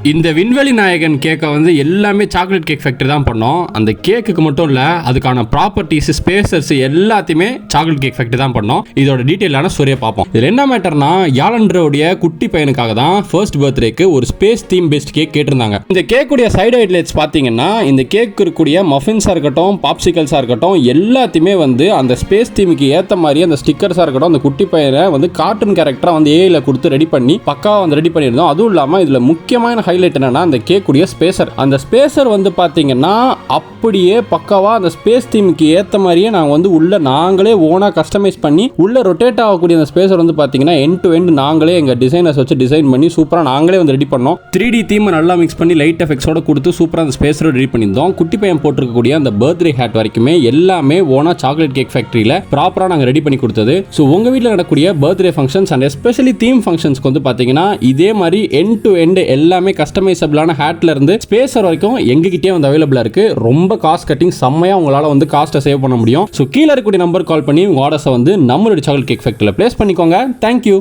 இந்த விண்வெளி நாயகன் கேக்கை வந்து எல்லாமே சாக்லேட் கேக் ஃபேக்டரி தான் பண்ணோம். அந்த கேக்குக்கு மட்டும் இல்லை, அதுக்கான ப்ராப்பர்ட்டிஸ், ஸ்பேசர்ஸ் எல்லாத்தையுமே சாக்லேட் கேக் ஃபேக்டரி தான் பண்ணோம். இதோட டீட்டெயிலான ஸ்டோரியை பார்ப்போம். இதில் என்ன மேட்டர்னா, யாலண்டரோடைய குட்டி பையனுக்காக தான் ஃபர்ஸ்ட் பர்த்டேக்கு ஒரு ஸ்பேஸ் தீம் பேஸ்ட் கேக் கேட்டிருந்தாங்க. இந்த கேக்குடைய சைடு ஹைலைட்ஸ் பார்த்தீங்கன்னா, இந்த கேக் இருக்கக்கூடிய மஃபின்ஸாக இருக்கட்டும், பாப்சிக்கல்ஸாக இருக்கட்டும், எல்லாத்தையுமே வந்து அந்த ஸ்பேஸ் தீமுக்கு ஏற்ற மாதிரி அந்த ஸ்டிக்கர்ஸாக இருக்கட்டும், அந்த குட்டி பையனை வந்து கார்ட்டூன் கேரக்டராக வந்து ஏஐல கொடுத்து ரெடி பண்ணி பக்காவாக வந்து ரெடி பண்ணியிருந்தோம். அதுவும் இல்லாமல் இதில் முக்கியமான ஹைலைட் என்னன்னா, அந்த கேக்குடைய ஸ்பேசர். அந்த ஸ்பேசர் வந்து பாத்தீங்கன்னா அப்படியே பக்காவா அந்த ஸ்பேஸ் தீமுக்கு ஏத்த மாதிரியே நாங்க வந்து உள்ள நாங்களே ஓனா கஸ்டமைஸ் பண்ணி உள்ள ரொட்டேட் ஆகக்கூடிய அந்த ஸ்பேசர் வந்து பாத்தீங்கன்னா எண்ட் டு எண்ட் நாங்களே எங்க டிசைனர்ஸ் வச்சு டிசைன் பண்ணி சூப்பரா நாங்களே வந்து ரெடி பண்ணோம். 3D தீம் நல்லா மிக்ஸ் பண்ணி லைட் எஃபெக்ட்ஸோட கொடுத்து சூப்பரா அந்த ஸ்பேசரை ரெடி பண்ணியிருந்தோம். குட்டி பையன் போட்டிருக்கக்கூடிய அந்த பர்த்டே ஹேட் வரைக்குமே எல்லாமே ஓனா சாக்லேட் கேக் ஃபேக்டரியில ப்ராப்பரா நாங்க ரெடி பண்ணி கொடுத்தது. ஸோ உங்க வீட்டில் நடக்கக்கூடிய birthday functions and especially theme ஃபங்க்ஷன்ஸ்க்கு வந்து பாத்தீங்கன்னா இதே மாதிரி எண்ட் டு எண்ட் எல்லாமே கஸ்டமைசபிளான ஹேட்ல இருந்து ஸ்பேசர் வரைக்கும் எங்ககிட்டயே வந்து அவைலபிளா இருக்கு. ரொம்ப காஸ்ட் கட்டிங் செம்மையா உங்களால வந்து காஸ்ட்டை சேவ் பண்ண முடியும். ஸோ கீழே இருக்கக்கூடிய நம்பர் கால் பண்ணி உங்க ஆர்டர்ஸை வந்து நம்மளுடைய சாக்லேட் கேக் ஃபேக்டரியில் பிளேஸ் பண்ணிக்கோங்க. தேங்க்யூ.